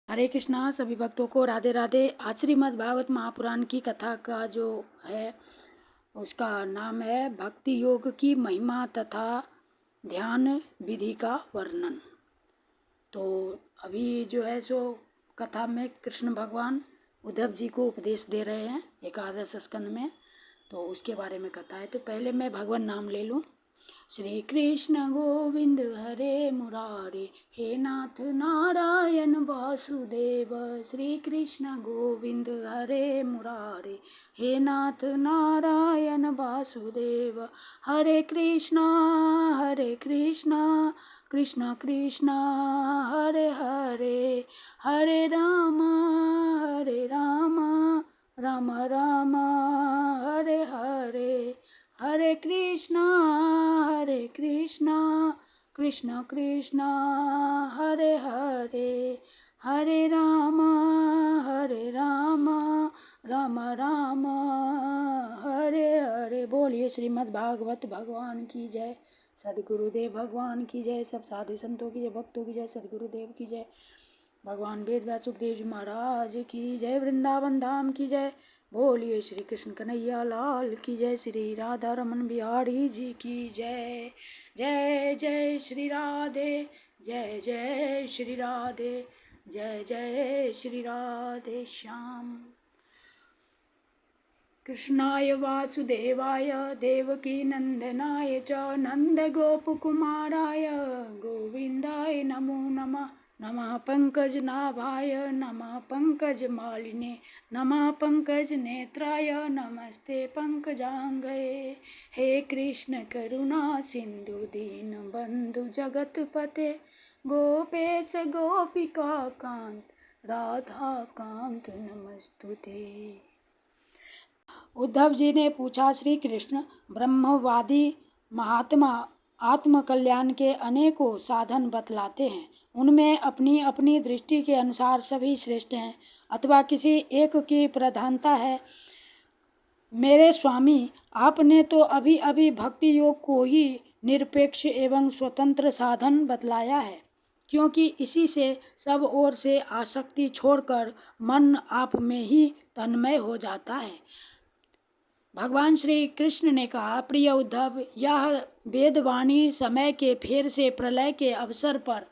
हरे कृष्णा। सभी भक्तों को राधे राधे। आज श्रीमद् भागवत महापुराण की कथा का जो है उसका नाम है भक्ति योग की महिमा तथा ध्यान विधि का वर्णन। तो अभी जो है सो कथा में कृष्ण भगवान उद्धव जी को उपदेश दे रहे हैं एकादश स्कंद में, तो उसके बारे में कथा है। तो पहले मैं भगवान नाम ले लूँ। श्री कृष्ण गोविंद हरे मुरारे, हे नाथ नारायण वासुदेव। श्री कृष्ण गोविंद हरे मुरारे, हे नाथ नारायण वासुदेव। हरे कृष्णा कृष्ण कृष्ण हरे हरे, हरे राम राम राम हरे हरे। हरे कृष्णा कृष्ण कृष्ण हरे हरे, हरे राम राम राम हरे हरे। बोलिए श्रीमद् भागवत भगवान की जय। सद्गुरुदेव भगवान की जय। सब साधु संतों की जय, भक्तों की जय, सद्गुरुदेव की जय। भगवान वेद व्यास सुखदेव जी महाराज की जय। वृंदावन धाम की जय। बोलिए श्री कृष्ण कन्हैया लाल की जय। श्री राधा रमन बिहारी जी की जय। जय जय श्री राधे, जय जय श्री राधे, जय जय श्री राधे श्याम। कृष्णाय वासुदेवाय देवकी नंदनाय च नंदगोपकुमाराय गोविंदाय नमो नमः। नमः पंकजनाभाय नमः पंकजमालिने, नमः पंकजनेत्राय नमस्ते पंकजांगये। हे कृष्ण करुणा सिंधु दीनबंधु जगतपते, गोपेश गोपिका कांत राधा कांत नमस्तुते। उद्धव जी ने पूछा, श्री कृष्ण ब्रह्मवादी महात्मा आत्मकल्याण के अनेकों साधन बतलाते हैं। उनमें अपनी अपनी दृष्टि के अनुसार सभी श्रेष्ठ हैं अथवा किसी एक की प्रधानता है। मेरे स्वामी, आपने तो अभी अभी भक्ति योग को ही निरपेक्ष एवं स्वतंत्र साधन बतलाया है, क्योंकि इसी से सब ओर से आसक्ति छोड़कर मन आप में ही तन्मय हो जाता है। भगवान श्री कृष्ण ने कहा, प्रिय उद्धव, यह वेदवाणी समय के फेर से प्रलय के अवसर पर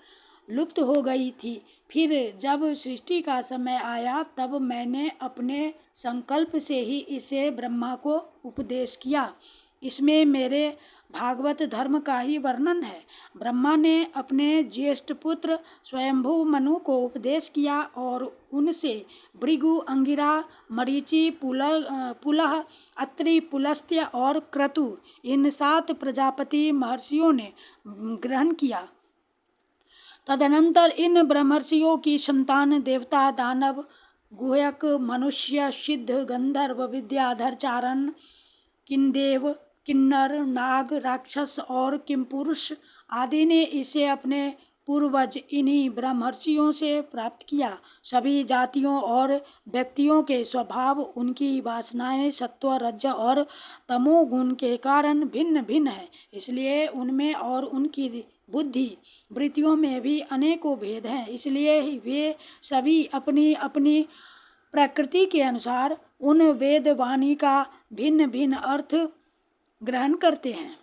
लुप्त हो गई थी। फिर जब सृष्टि का समय आया तब मैंने अपने संकल्प से ही इसे ब्रह्मा को उपदेश किया। इसमें मेरे भागवत धर्म का ही वर्णन है। ब्रह्मा ने अपने ज्येष्ठ पुत्र स्वयंभू मनु को उपदेश किया और उनसे भृगु, अंगिरा, मरीचि, पुलह, अत्रि, पुलस्त्य और क्रतु इन 7 प्रजापति महर्षियों ने ग्रहण किया। तदनंतर इन ब्रह्मर्षियों की संतान देवता, दानव, गुहयक, मनुष्य, सिद्ध, गंधर्व, विद्याधर, चारण, किन्देव, किन्नर, नाग, राक्षस और किमपुरुष आदि ने इसे अपने पूर्वज इन्हीं ब्रह्मर्षियों से प्राप्त किया। सभी जातियों और व्यक्तियों के स्वभाव, उनकी वासनाएं सत्व, रज और तमोगुण के कारण भिन्न भिन्न है। इसलिए उनमें और उनकी बुद्धि वृत्तियों में भी अनेकों भेद हैं। इसलिए वे सभी अपनी अपनी प्रकृति के अनुसार उन वेद वाणी का भिन्न भिन्न अर्थ ग्रहण करते हैं।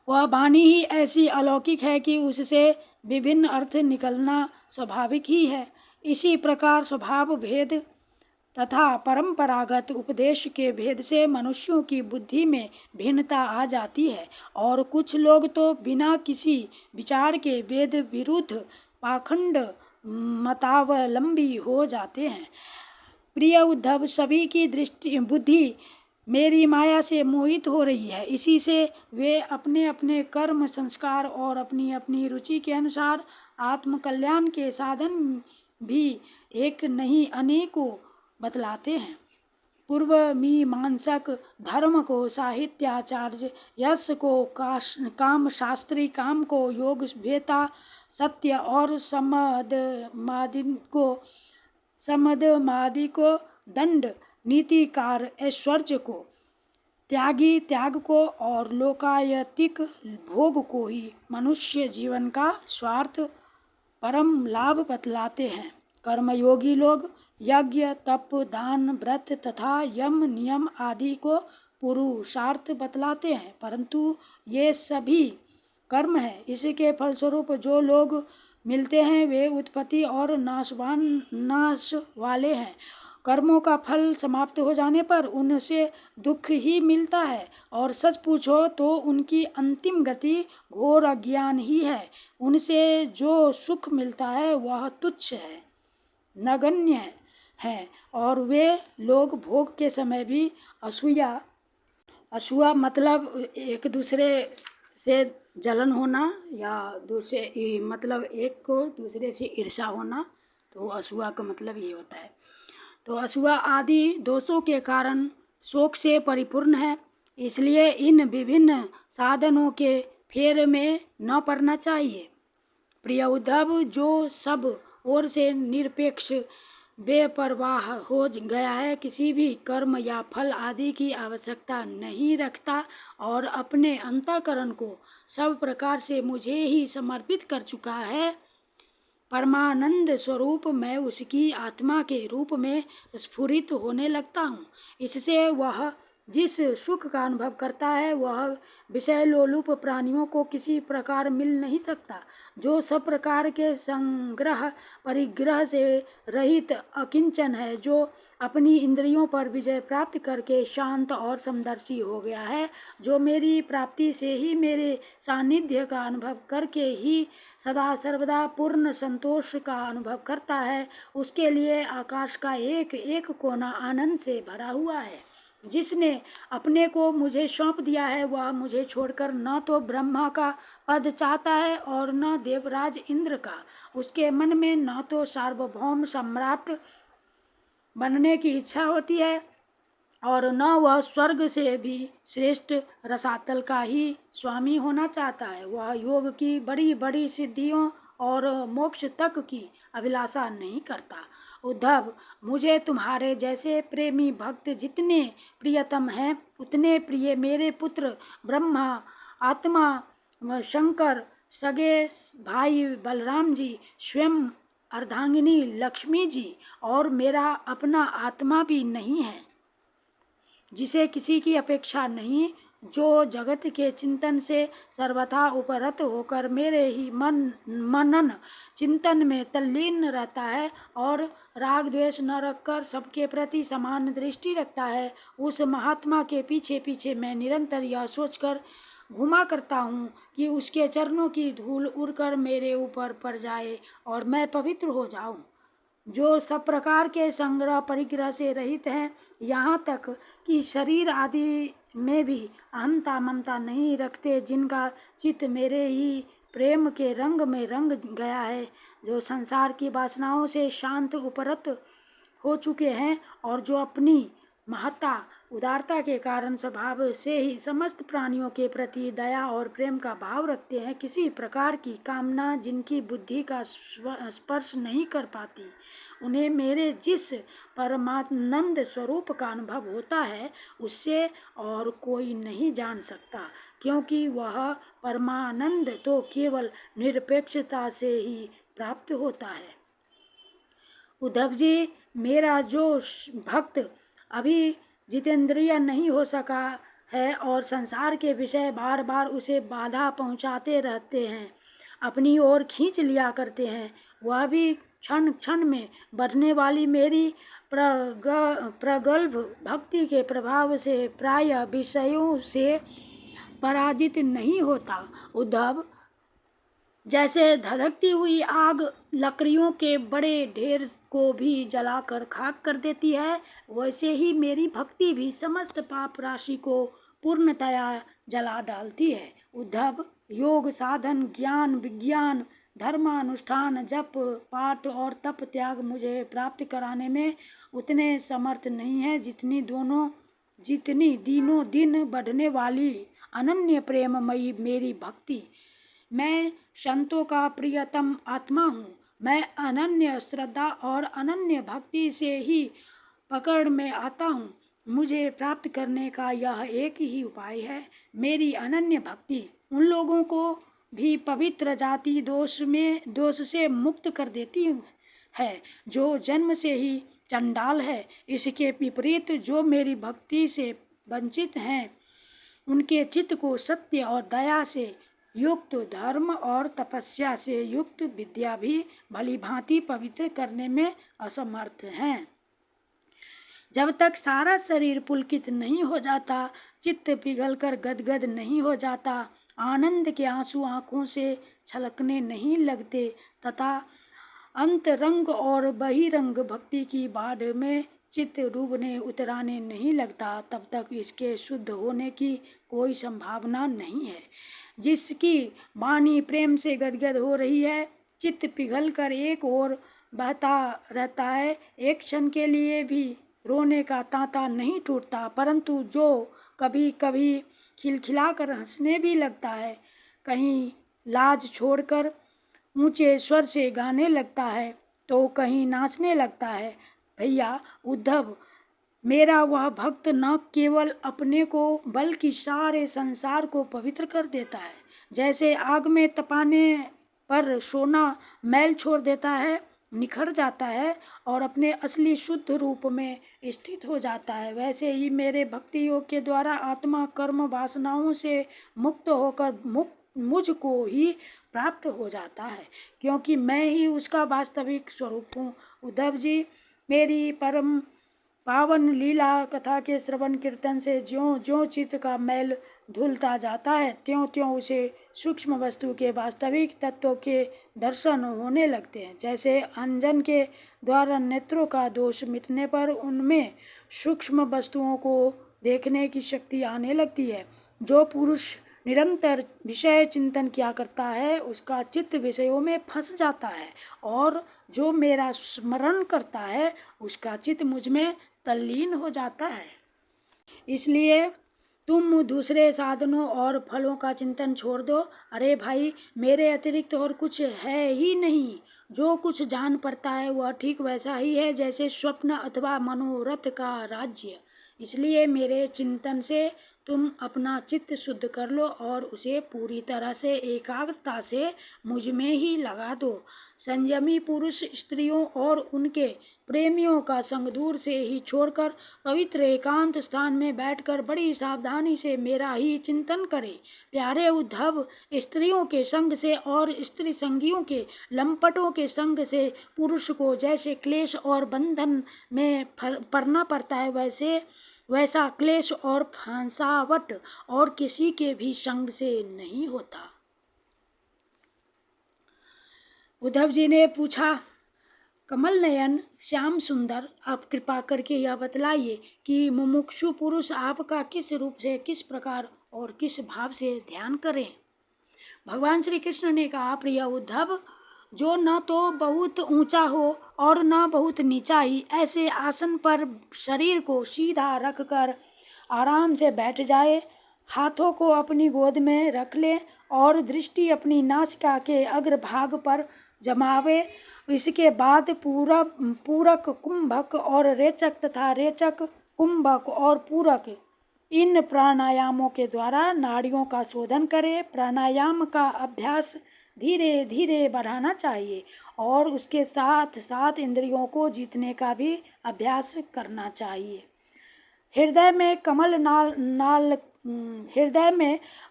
वह वाणी ही ऐसी अलौकिक है कि उससे विभिन्न अर्थ निकलना स्वाभाविक ही है। इसी प्रकार स्वभाव भेद तथा परंपरागत उपदेश के भेद से मनुष्यों की बुद्धि में भिन्नता आ जाती है और कुछ लोग तो बिना किसी विचार के वेद विरुद्ध पाखंड मतावलंबी हो जाते हैं। प्रिय उद्धव, सभी की बुद्धि मेरी माया से मोहित हो रही है। इसी से वे अपने अपने कर्म, संस्कार और अपनी अपनी रुचि के अनुसार आत्मकल्याण के साधन भी एक नहीं अनेकों बतलाते हैं। पूर्व मीमांसक धर्म को साहित्याचार्य, यश को काम शास्त्री, काम को योग वेता, सत्य और समदमादि को दंड, नीतिकार ऐश्वर्य को, त्यागी त्याग को और लोकायतिक भोग को ही मनुष्य जीवन का स्वार्थ परम लाभ बतलाते हैं। कर्मयोगी लोग यज्ञ, तप, दान, व्रत तथा यम नियम आदि को पुरुषार्थ बतलाते हैं, परंतु ये सभी कर्म है। इसके फलस्वरूप जो लोग मिलते हैं वे उत्पत्ति और नाश वाले हैं। कर्मों का फल समाप्त हो जाने पर उनसे दुख ही मिलता है, और सच पूछो तो उनकी अंतिम गति घोर अज्ञान ही है। उनसे जो सुख मिलता है वह तुच्छ है, नगण्य है, और वे लोग भोग के समय भी असूया मतलब एक दूसरे से जलन होना, या दूसरे मतलब एक को दूसरे से ईर्ष्या होना, तो असूया का मतलब ये होता है। तो असूया आदि दोषों के कारण शोक से परिपूर्ण है, इसलिए इन विभिन्न साधनों के फेर में न पड़ना चाहिए। प्रिय उद्धव, जो सब ओर से निरपेक्ष बेपरवाह हो गया है, किसी भी कर्म या फल आदि की आवश्यकता नहीं रखता और अपने अंतःकरण को सब प्रकार से मुझे ही समर्पित कर चुका है, परमानंद स्वरूप मैं उसकी आत्मा के रूप में स्फुरित होने लगता हूँ। इससे वह जिस सुख का अनुभव करता है वह विषय लोलुप प्राणियों को किसी प्रकार मिल नहीं सकता। जो सब प्रकार के संग्रह परिग्रह से रहित अकिंचन है, जो अपनी इंद्रियों पर विजय प्राप्त करके शांत और समदर्शी हो गया है, जो मेरी प्राप्ति से ही मेरे सानिध्य का अनुभव करके ही सदा सर्वदा पूर्ण संतोष का अनुभव करता है, उसके लिए आकाश का एक एक कोना आनंद से भरा हुआ है। जिसने अपने को मुझे सौंप दिया है वह मुझे छोड़कर न तो ब्रह्मा का पद चाहता है और न देवराज इंद्र का। उसके मन में न तो सार्वभौम सम्राट बनने की इच्छा होती है और न वह स्वर्ग से भी श्रेष्ठ रसातल का ही स्वामी होना चाहता है। वह योग की बड़ी बड़ी सिद्धियों और मोक्ष तक की अभिलाषा नहीं करता। उद्धव, मुझे तुम्हारे जैसे प्रेमी भक्त जितने प्रियतम हैं उतने प्रिय मेरे पुत्र ब्रह्मा, आत्मा शंकर, सगे भाई बलराम जी, स्वयं अर्धांगिनी लक्ष्मी जी और मेरा अपना आत्मा भी नहीं है, जिसे किसी की अपेक्षा नहीं, जो जगत के चिंतन से सर्वथा उपरत होकर मेरे ही मनन चिंतन में तल्लीन रहता है और राग द्वेष न रखकर सबके प्रति समान दृष्टि रखता है। उस महात्मा के पीछे पीछे मैं निरंतर यह सोचकर घुमा करता हूँ कि उसके चरणों की धूल उड़कर मेरे ऊपर पड़ जाए और मैं पवित्र हो जाऊँ। जो सब प्रकार के संग्रह परिग्रह से रहित हैं, यहाँ तक कि शरीर आदि में भी अहंता ममता नहीं रखते, जिनका चित्त मेरे ही प्रेम के रंग में रंग गया है, जो संसार की वासनाओं से शांत उपरत हो चुके हैं और जो अपनी महत्ता उदारता के कारण स्वभाव से ही समस्त प्राणियों के प्रति दया और प्रेम का भाव रखते हैं, किसी प्रकार की कामना जिनकी बुद्धि का स्पर्श नहीं कर पाती, उन्हें मेरे जिस परमानंद स्वरूप का अनुभव होता है उससे और कोई नहीं जान सकता, क्योंकि वह परमानंद तो केवल निरपेक्षता से ही प्राप्त होता है। उद्धव जी, मेरा जो भक्त अभी जितेंद्रिय नहीं हो सका है और संसार के विषय बार बार उसे बाधा पहुंचाते रहते हैं, अपनी ओर खींच लिया करते हैं, वह भी क्षण क्षण में बढ़ने वाली मेरी प्रगल्भ भक्ति के प्रभाव से प्रायः विषयों से पराजित नहीं होता। उद्धव, जैसे धधकती हुई आग लकड़ियों के बड़े ढेर को भी जलाकर खाक कर देती है, वैसे ही मेरी भक्ति भी समस्त पाप राशि को पूर्णतया जला डालती है। उद्धव, योग साधन, ज्ञान विज्ञान, धर्मानुष्ठान, जप पाठ और तप त्याग मुझे प्राप्त कराने में उतने समर्थ नहीं है जितनी दिनों दिन बढ़ने वाली अनन्य प्रेममयी मेरी भक्ति। मैं संतों का प्रियतम आत्मा हूँ। मैं अनन्य श्रद्धा और अनन्य भक्ति से ही पकड़ में आता हूँ। मुझे प्राप्त करने का यह एक ही उपाय है, मेरी अनन्य भक्ति। उन लोगों को भी पवित्र जाति दोष से मुक्त कर देती है जो जन्म से ही चंडाल है। इसके विपरीत जो मेरी भक्ति से वंचित हैं उनके चित्त को सत्य और दया से युक्त, धर्म और तपस्या से युक्त विद्या भी भली भांति पवित्र करने में असमर्थ हैं। जब तक सारा शरीर पुलकित नहीं हो जाता, चित्त पिघलकर गदगद नहीं हो जाता, आनंद के आंसू आँखों से छलकने नहीं लगते तथा अंतरंग और बहिरंग भक्ति की बाढ़ में चित्त डूबने उतराने नहीं लगता, तब तक इसके शुद्ध होने की कोई संभावना नहीं है। जिसकी वाणी प्रेम से गदगद हो रही है, चित्त पिघलकर एक ओर बहता रहता है, एक क्षण के लिए भी रोने का तांता नहीं टूटता, परंतु जो कभी कभी खिलखिलाकर हंसने भी लगता है, कहीं लाज छोड़कर ऊंचे स्वर से गाने लगता है तो कहीं नाचने लगता है। भैया उद्धव, मेरा वह भक्त न केवल अपने को बल्कि सारे संसार को पवित्र कर देता है। जैसे आग में तपाने पर सोना मैल छोड़ देता है, निखर जाता है और अपने असली शुद्ध रूप में स्थित हो जाता है, वैसे ही मेरे भक्ति योग के द्वारा आत्मा कर्म वासनाओं से मुक्त होकर मुझको ही प्राप्त हो जाता है, क्योंकि मैं ही उसका वास्तविक स्वरूप हूँ। उद्धव जी, मेरी परम पावन लीला कथा के श्रवण कीर्तन से ज्यों ज्यों चित्त का मैल धुलता जाता है, त्यों त्यों उसे सूक्ष्म वस्तु के वास्तविक तत्वों के दर्शन होने लगते हैं। जैसे अंजन के द्वारा नेत्रों का दोष मिटने पर उनमें सूक्ष्म वस्तुओं को देखने की शक्ति आने लगती है। जो पुरुष निरंतर विषय चिंतन किया करता है उसका चित्त विषयों में फंस जाता है, और जो मेरा स्मरण करता है उसका चित्त मुझ में तल्लीन हो जाता है। इसलिए तुम दूसरे साधनों और फलों का चिंतन छोड़ दो। अरे भाई, मेरे अतिरिक्त और कुछ है ही नहीं। जो कुछ जान पड़ता है वह ठीक वैसा ही है जैसे स्वप्न अथवा मनोरथ का राज्य। इसलिए मेरे चिंतन से तुम अपना चित्त शुद्ध कर लो और उसे पूरी तरह से एकाग्रता से मुझ में ही लगा दो। संयमी पुरुष स्त्रियों और उनके प्रेमियों का संग दूर से ही छोड़कर पवित्र एकांत स्थान में बैठकर बड़ी सावधानी से मेरा ही चिंतन करे। प्यारे उद्धव, स्त्रियों के संग से और स्त्री संगियों के लंपटों के संग से पुरुष को जैसे क्लेश और बंधन में पड़ना पड़ता है, वैसा क्लेश और फंसावट और किसी के भी संग से नहीं होता। उद्धव जी ने पूछा, कमल नयन श्याम सुंदर, आप कृपा करके यह बतलाइए कि मुमुक्षु पुरुष आपका किस रूप से, किस प्रकार और किस भाव से ध्यान करें। भगवान श्री कृष्ण ने कहा, प्रिय उद्धव, जो न तो बहुत ऊंचा हो और न बहुत नीचा ही, ऐसे आसन पर शरीर को सीधा रखकर आराम से बैठ जाए, हाथों को अपनी गोद में रख ले और दृष्टि अपनी नासिका के अग्रभाग पर जमावे। इसके बाद पूरक, कुंभक और रेचक तथा रेचक, कुंभक और पूरक, इन प्राणायामों के द्वारा नाड़ियों का शोधन करे। प्राणायाम का अभ्यास धीरे धीरे बढ़ाना चाहिए और उसके साथ साथ इंद्रियों को जीतने का भी अभ्यास करना चाहिए। हृदय में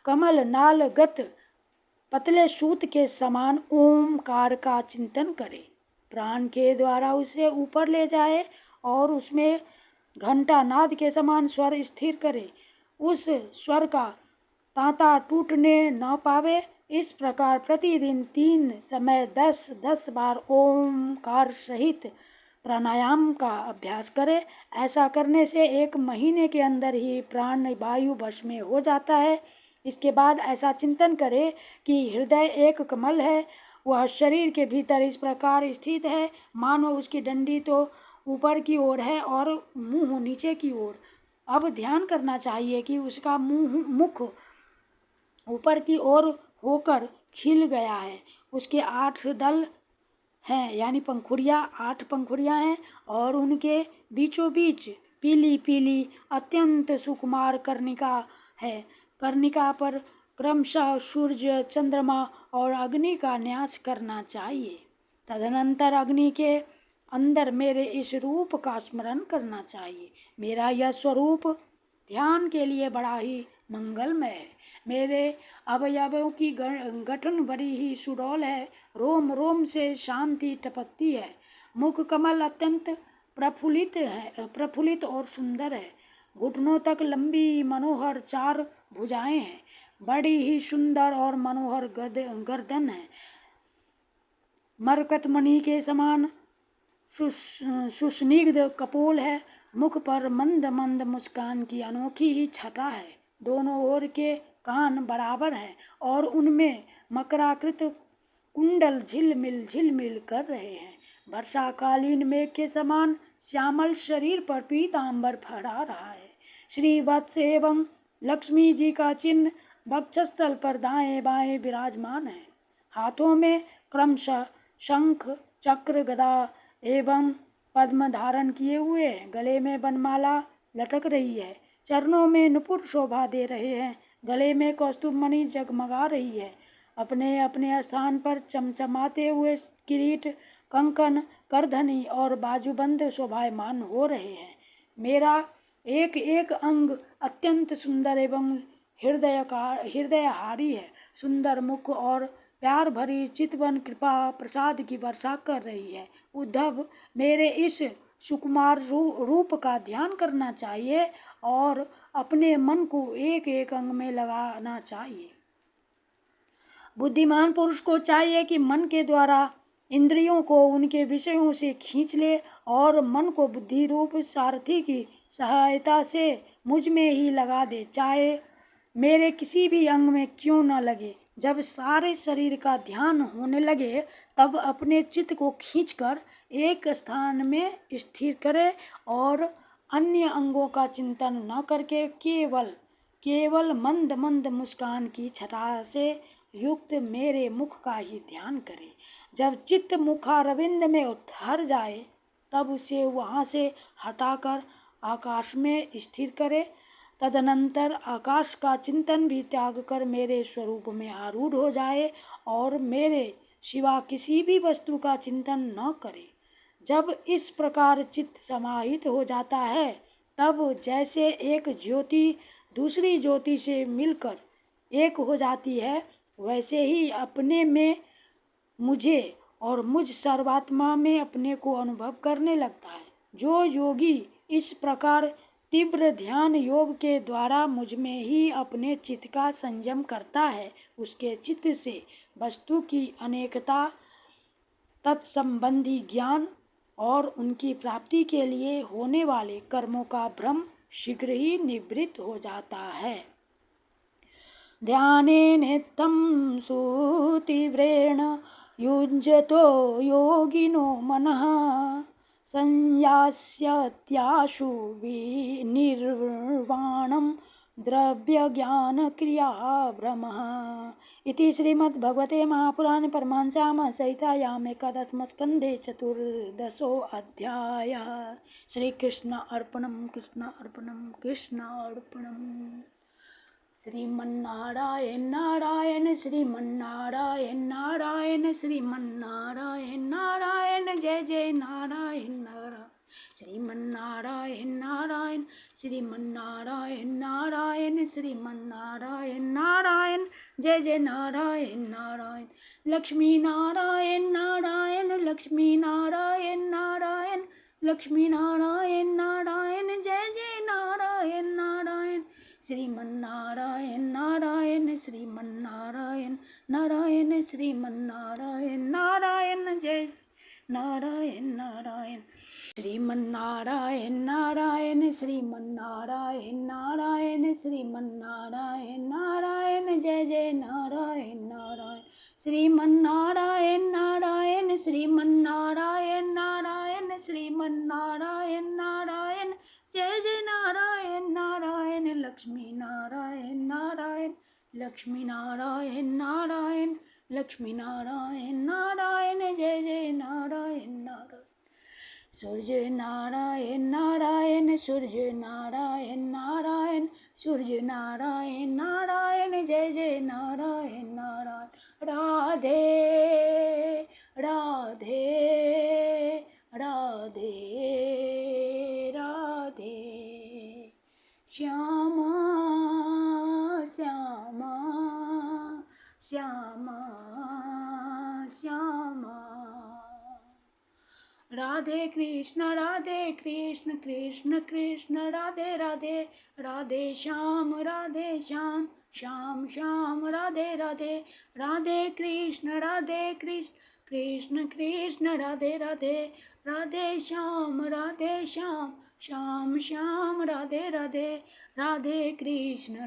कमल नालगत पतले सूत के समान ओमकार का चिंतन करे। प्राण के द्वारा उसे ऊपर ले जाए और उसमें घंटा नाद के समान स्वर स्थिर करे। उस स्वर का तांता टूटने न पावे। इस प्रकार प्रतिदिन 3 समय 10 बार ओमकार सहित प्राणायाम का अभ्यास करें। ऐसा करने से 1 महीने के अंदर ही प्राण वायु वश में हो जाता है। इसके बाद ऐसा चिंतन करें कि हृदय एक कमल है, वह शरीर के भीतर इस प्रकार स्थित है मानो उसकी डंडी तो ऊपर की ओर है और मुंह नीचे की ओर। अब ध्यान करना चाहिए कि उसका मुख ऊपर की ओर होकर खिल गया है। उसके 8 दल हैं, यानी पंखुड़ियाँ, 8 पंखुड़ियाँ हैं और उनके बीचों बीच पीली पीली अत्यंत सुकुमार कर्णिका है। कर्णिका पर क्रमशः सूर्य, चंद्रमा और अग्नि का न्यास करना चाहिए। तदनंतर अग्नि के अंदर मेरे इस रूप का स्मरण करना चाहिए। मेरा यह स्वरूप ध्यान के लिए बड़ा ही मंगलमय है। मेरे अवयवों की गठन बड़ी ही सुडौल है। रोम रोम से शांति टपकती है। मुख कमल अत्यंत प्रफुल्लित और सुंदर है। घुटनों तक लंबी मनोहर 4 भुजाएं हैं। बड़ी ही सुंदर और मनोहर गर्दन है। मरकत मणि के समान सुस्निग्ध कपोल है। मुख पर मंद मंद मुस्कान की अनोखी ही छटा है। दोनों ओर के कान बराबर हैं और उनमें मकराकृत कुंडल झिलमिल कर रहे हैं। वर्षाकालीन मेघ के समान श्यामल शरीर पर पीतांबर फहरा रहा है। श्री वत्स एवं लक्ष्मी जी का चिन्ह वक्षस्थल पर दाएं बाएं विराजमान है। हाथों में क्रमशः शंख चक्र गदा एवं पद्म धारण किए हुए हैं। गले में बनमाला लटक रही है। चरणों में नुपुर शोभा दे रहे हैं। गले में कौस्तुभ मणि जगमगा रही है। अपने अपने स्थान पर चमचमाते हुए किरीट कंकन करधनी और बाजूबंद शोभायमान हो रहे हैं। मेरा एक एक अंग अत्यंत सुंदर एवं हृदयहारी है। सुंदर मुख और प्यार भरी चितवन कृपा प्रसाद की वर्षा कर रही है। उद्धव, मेरे इस सुकुमार रूप का ध्यान करना चाहिए और अपने मन को एक एक अंग में लगाना चाहिए। बुद्धिमान पुरुष को चाहिए कि मन के द्वारा इंद्रियों को उनके विषयों से खींच ले और मन को बुद्धि रूप सारथी की सहायता से मुझ में ही लगा दे, चाहे मेरे किसी भी अंग में क्यों न लगे। जब सारे शरीर का ध्यान होने लगे तब अपने चित्त को खींचकर एक स्थान में स्थिर करे और अन्य अंगों का चिंतन न करके केवल मंद मंद मुस्कान की छटा से युक्त मेरे मुख का ही ध्यान करे। जब चित्त मुखारविंद में ठहर जाए तब उसे वहाँ से हटाकर आकाश में स्थिर करे। तदनंतर आकाश का चिंतन भी त्याग कर मेरे स्वरूप में आरूढ़ हो जाए और मेरे सिवा किसी भी वस्तु का चिंतन न करे। जब इस प्रकार चित्त समाहित हो जाता है तब जैसे एक ज्योति दूसरी ज्योति से मिलकर एक हो जाती है, वैसे ही अपने में मुझे और मुझ सर्वात्मा में अपने को अनुभव करने लगता है। जो योगी इस प्रकार तीव्र ध्यान योग के द्वारा मुझ में ही अपने चित्त का संयम करता है, उसके चित्त से वस्तु की अनेकता, तत्संबंधी ज्ञान और उनकी प्राप्ति के लिए होने वाले कर्मों का भ्रम शीघ्र ही निवृत्त हो जाता है। ध्याने नित्यं सुतीव्रेण युज्यतो योगिनो मनः संयास्यत्याशु विनिर्वाणं द्रव्यज्ञानक्रिया भ्रमः इति श्रीमद्भगवते महापुराणे परमहंस्यां संहितायाम् एकादशमस्कन्धे 14 श्रीकृष्ण अर्पणं कृष्ण अर्पणम्। श्रीमन्नारायण नारायण श्रीमन्नारायण नारायण श्रीमन्नारायण नारायण जय जय नारायण नारायण श्रीमन्नारायण नारायण श्रीमन्नारायण नारायण श्रीमन्नारायण नारायण जय जय नारायण नारायण लक्ष्मी नारायण नारायण लक्ष्मी नारायण नारायण लक्ष्मी नारायण नारायण जय जय नारायण नारायण श्रीमन्नारायण नारायण श्रीमन्नारायण नारायण श्रीमन्नारायण नारायण जय नारायण नारायण श्रीमन्नारायण नारायण श्रीमन्नारायण नारायण श्रीमन्नारायण नारायण जय जय नारायण नारायण श्रीमन्नारायण नारायण श्रीमन्नारायण नारायण श्रीमन्नारायण नारायण जय जय नारायण नारायण लक्ष्मी नारायण नारायण लक्ष्मी नारायण नारायण लक्ष्मी नारायण नारायण जय जय नारायण नारायण सूर्य नारायण नारायण सूर्य नारायण नारायण सूर्य नारायण नारायण जय जय नारायण नारायण राधे राधे राधे। राधे राधे श्यामा श्यामा श्यामा श्यामा। राधे कृष्ण कृष्ण कृष्ण राधे राधे, राधे श्याम श्याम श्याम राधे राधे। राधे कृष्ण कृष्ण कृष्ण राधे राधे, राधे श्याम श्याम श्याम राधे राधे। राधे कृष्ण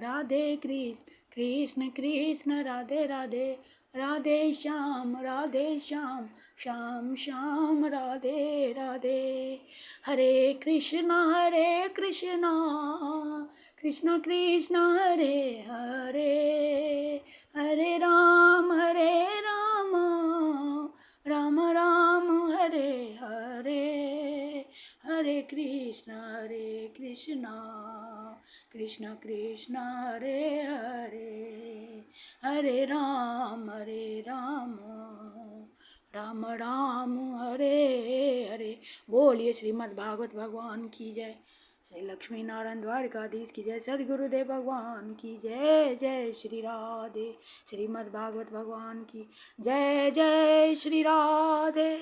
कृष्ण कृष्ण राधे राधे, राधे श्याम श्याम श्याम राधे राधे। हरे कृष्णा कृष्ण कृष्ण हरे हरे, हरे राम राम राम हरे हरे। हरे कृष्ण कृष्ण कृष्ण हरे हरे, हरे राम राम राम हरे हरे। बोलिए श्रीमद् भागवत भगवान की जय। श्री लक्ष्मी नारायण द्वारकाधीश की जय। सद्गुरुदेव भगवान की जय। जय श्री राधे। श्रीमद् भागवत भगवान की जय। जय श्री राधे।